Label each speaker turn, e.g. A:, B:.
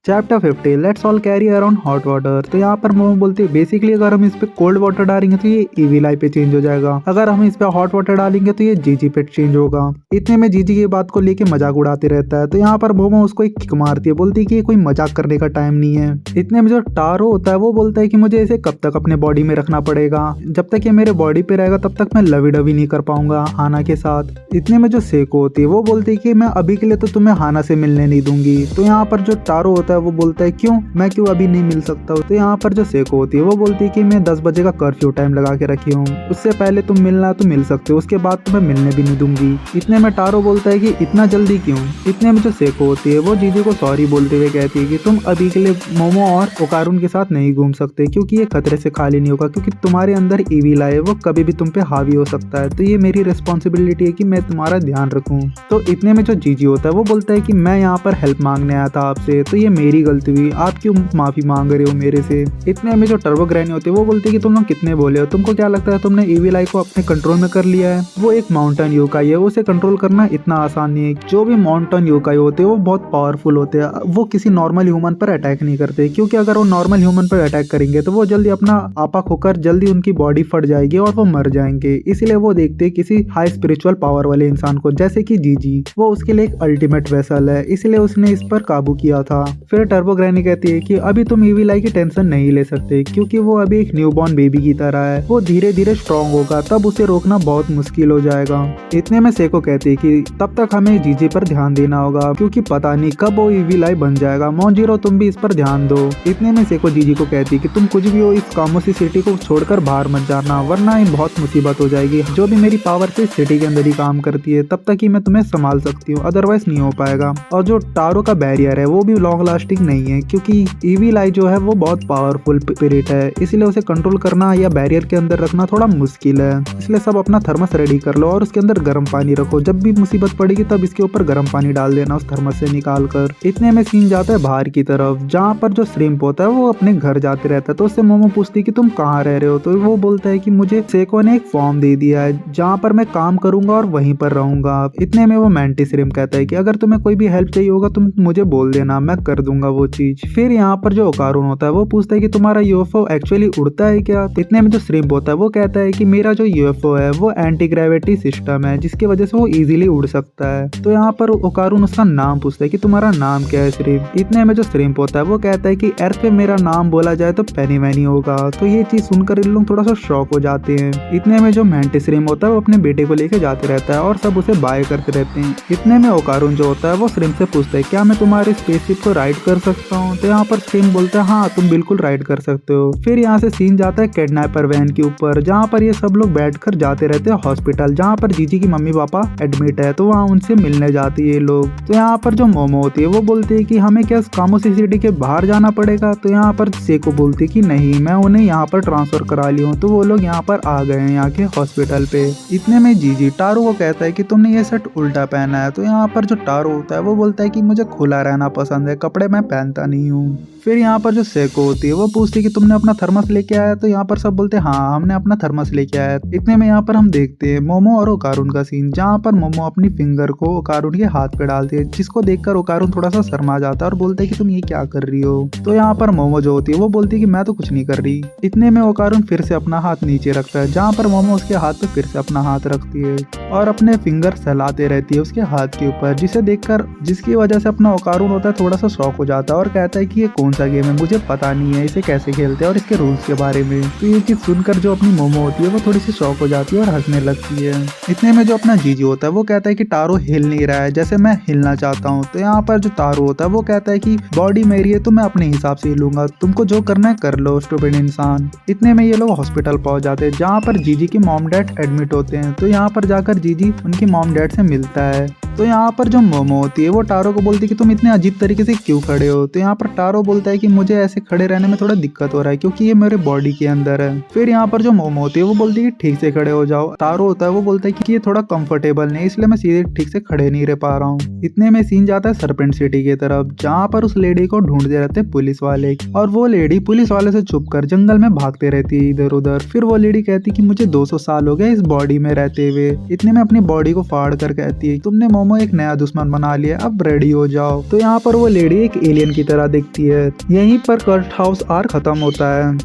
A: Chapter 50 let's all carry around hot water. तो यहाँ पर मोमो बोलते हैं बेसिकली अगर हम इस पे कोल्ड वाटर डालेंगे तो ये ईवी लाई पे चेंज हो जाएगा, अगर हम इस पे हॉट वाटर डालेंगे तो ये जीजी पे चेंज होगा। इतने में जीजी की बात को लेके मजाक उड़ाते रहता है। तो यहाँ पर मोमो उसको एक किक मारती है, बोलती है कि ये कोई मजाक करने का टाइम नहीं है। इतने में जो टारो होता है वो बोलता है कि मुझे इसे कब तक अपने बॉडी में रखना पड़ेगा, जब तक ये मेरे बॉडी पे रहेगा तब तक मैं लवी डवी नहीं कर पाऊंगा हाना के साथ। इतने में जो सेको होती है वो बोलती है कि मैं अभी के लिए तो तुम्हें हाना से मिलने नहीं दूंगी। तो यहाँ पर जो टारो होता है वो बोलता है क्यों, मैं क्यों अभी नहीं मिल सकता। तो यहाँ पर जो सेको होती है वो बोलती है कि मैं 10 बजे का कर्फ्यू टाइम लगा के रखी हूँ, उससे पहले तुम मिलना तो मिल सकते हो, उसके बाद तुम्हें मिलने भी नहीं दूंगी। इतने में टारो बोलता है कि इतना जल्दी क्यों। इतने में जो सेको होती है वो जीजी को सॉरी बोलते हुए कहती है कि तुम अभी के लिए मोमो और ओकारुन के साथ नहीं घूम सकते क्योंकि ये खतरे से खाली नहीं होगा, क्योंकि तुम्हारे अंदर ईविल है वो कभी भी तुम पे हावी हो सकता है। तो ये मेरी रिस्पॉन्सिबिलिटी है कि मैं तुम्हारा ध्यान रखूं। तो इतने में जो जीजी होता है वो बोलता है कि मैं यहाँ पर हेल्प मांगने आया था आपसे, तो ये मेरी गलती हुई, आप क्यों माफी मांग रहे हो मेरे से। इतने में जो टर्बो ग्रैनी होती है वो बोलती है कि तुम लोग कितने बोले हो, तुमको क्या लगता है तुमने ईविल आई को अपने कंट्रोल में कर लिया है। वो एक माउंटेन योकाई है, उसे कंट्रोल करना इतना आसान नहीं है। जो भी माउंटेन योकाई होते हैं वो बहुत पावरफुल होते हैं, वो किसी नॉर्मल ह्यूमन पर अटैक नहीं करते, क्योंकि अगर वो नॉर्मल ह्यूमन पर अटैक करेंगे तो वो जल्दी अपना आपा खोकर जल्दी उनकी बॉडी फट जाएगी और वो मर जाएंगे। इसीलिए वो देखते हैं किसी हाई स्पिरिचुअल पावर वाले इंसान को, जैसे कि जीजी, वो उसके लिए एक अल्टीमेट वेसल है, इसलिए उसने इस पर काबू किया था। फिर टर्बो ग्रैनी कहती है कि अभी तुम ईविल आई की टेंशन नहीं ले सकते, क्योंकि वो अभी एक न्यूबॉर्न बेबी की तरह है, वो धीरे धीरे स्ट्रॉन्ग होगा, तब उसे रोकना बहुत मुश्किल हो जाएगा। इतने में सेको कहती है कि तब तक हमें जीजी पर ध्यान देना होगा, क्योंकि पता नहीं कब वो ईविल आई बन जाएगा। मोंजिरो तुम भी इस पर ध्यान दो। इतने में सेको जीजी को कहती है कि तुम कुछ भी हो इस कामोसी सिटी को छोड़कर बाहर मत जाना, वरना बहुत मुसीबत हो जाएगी। जो भी मेरी पावर से सिटी के अंदर ही काम करती है तब तक ही मैं तुम्हें संभाल सकती हूँ, अदरवाइज नहीं हो पाएगा। और जो टारो का बैरियर है वो भी लॉन्ग लास्टिंग नहीं है, क्योंकि ईविल आई जो है वो बहुत पावरफुल स्पिरिट है, इसलिए उसे कंट्रोल करना या बैरियर के अंदर रखना थोड़ा मुश्किल है। इसलिए सब अपना थर्मस रेडी कर लो और उसके अंदर गर्म पानी रखो, जब भी मुसीबत पड़ेगी तब इसके ऊपर गर्म पानी डाल देना उस थर्मस से निकाल कर। इतने में सीन जाता है बाहर की तरफ, जहाँ पर जो श्रिम्प होता है वो अपने घर जाते रहता है। तो उससे मोमो पूछती है कि तुम कहाँ रह रहे हो। तो वो बोलता है कि मुझे सेको ने एक फॉर्म दे दिया है जहाँ पर मैं काम करूंगा और वहीं पर रहूंगा। इतने में वो मैंटिस श्रिम्प कहता है कि अगर तुम्हें कोई भी हेल्प चाहिए होगा तुम मुझे बोल देना, मैं कर दूंगा वो चीज। फिर यहाँ पर जो ओकारुन होता है वो पूछता है कि तुम्हारा यूएफओ एक्चुअली उड़ता है क्या। इतने में जो श्रिम्प होता है वो कहता है कि मेरा जो यूएफओ है वो एंटी ग्रेविटी सिस्टम है, जिसकी वजह से वो इजीली उड़ सकता है। तो यहाँ पर ओकारुन उसका नाम पूछता है कि तुम्हारा नाम क्या है श्रिम्प। इतने में जो श्रिम्प होता है वो कहता है कि अर्थ पे मेरा नाम बोला जाए तो पेनी वैनी होगा। तो ये चीज सुनकर इन लोग थोड़ा सा शॉक हो जाते हैं। इतने में जो मैंटिस श्रिम्प होता है वो अपने बेटे को लेके जाते रहता है और सब उसे बाय करते रहते हैं। इतने में ओकारुन जो होता है वो श्रिम्प से पूछता है क्या मैं तुम्हारे स्पेसशिप को राइड कर सकता हूँ। तो यहाँ पर श्रिम्प बोलता है हाँ तुम बिल्कुल राइड कर सकते हो। फिर यहाँ से सीन जाता है किडनैपर वैन के ऊपर, जहाँ पर ये सब लोग बैठकर जाते रहते हैं हॉस्पिटल, जहाँ पर जीजी की मम्मी पापा एडमिट है। तो वहाँ उनसे मिलने जाती है लोग। तो यहाँ पर जो मोमो होती है वो बोलती है कि हमें क्या कामोसी सिटी के बाहर जाना पड़ेगा। तो यहाँ पर सेको बोलती है कि नहीं, मैं उन्हें यहाँ पर ट्रांसफर करा ली हूँ। तो वो लोग यहाँ पर आ गए हैं यहाँ के हॉस्पिटल पे। इतने में जीजी टारो को कहता है कि तुमने ये शर्ट उल्टा पहना है। तो यहाँ पर जो टारो होता है वो बोलता है कि मुझे खुला रहना पसंद है, कपड़े मैं पहनता नहीं हूँ। फिर यहाँ पर जो सेको होती है वो पूछती है कि तुमने अपना थर्मस लेके आया। तो यहाँ पर सब बोलते हैं हाँ हमने अपना थर्मस लेके आया। इतने में यहाँ पर हम देखते हैं मोमो और ओकारुन का सीन, जहाँ पर मोमो अपनी फिंगर को ओकारुन के हाथ पे डालती है, जिसको देखकर ओकारुन थोड़ा सा शर्मा जाता है और बोलता है कि तुम ये क्या कर रही हो। तो यहाँ पर मोमो जो होती है वो बोलती है कि मैं तो कुछ नहीं कर रही। इतने में ओकारुन फिर से अपना हाथ नीचे रखता है, जहाँ पर मोमो उसके हाथ पे फिर से अपना हाथ रखती है और अपने फिंगर सहलाते रहती है उसके हाथ के ऊपर, जिसे देखकर जिसकी वजह से अपना ओकारुन होता है थोड़ा सा शॉक हो जाता है और कहता है कि ये कौन सा गेम है, मुझे पता नहीं है इसे कैसे खेलते हैं और इसके रूल्स के बारे में। तो ये चीज सुनकर जो अपनी मोमो होती है वो थोड़ी सी शॉक हो जाती है और हंसने लगती है। इतने में जो अपना जीजी होता है वो कहता है कि टारो हिल नहीं रहा है जैसे मैं हिलना चाहता हूँ। तो यहाँ पर जो टारो होता है वो कहता है कि बॉडी मेरी है तो मैं अपने हिसाब से हिलूंगा, तुमको जो करना है कर लो स्टूपिड इंसान। इतने में ये लोग हॉस्पिटल पहुंच जाते हैं, जहाँ पर जीजी की मॉम डैड एडमिट होते हैं। तो यहाँ पर जाकर जीजी उनकी मॉम डैड से मिलता है। तो यहाँ पर जो मोमो होती है वो टारो को बोलती है कि तुम इतने अजीब तरीके से क्यों खड़े हो। तो यहाँ पर टारो बोलता है कि मुझे ऐसे खड़े रहने में थोड़ा दिक्कत हो रहा है क्योंकि ये मेरे बॉडी के अंदर है। फिर यहाँ पर जो मोमो होती है वो बोलती है कि ठीक से खड़े हो जाओ। टारो होता है वो बोलता है कि ये थोड़ा कंफर्टेबल नहीं, इसलिए मैं सीधे ठीक से खड़े नहीं रह पा रहा हूँ। इतने में सीन जाता है सरपेंट सिटी की तरफ, जहाँ पर उस लेडी को ढूंढते रहते हैं पुलिस वाले, और वो लेडी पुलिस वाले से छुप कर जंगल में भागते रहती है इधर उधर। फिर वो लेडी कहती कि मुझे 200 साल हो गए इस बॉडी में रहते हुए। इतने में अपनी बॉडी को फाड़ कर कहती है तुमने मोमो एक नया दुश्मन बना लिया, अब रेडी हो जाओ। तो यहाँ पर वो लेडी एक एक एलियन की तरह दिखती है। यहीं पर कर्ट हाउस आर खत्म होता है।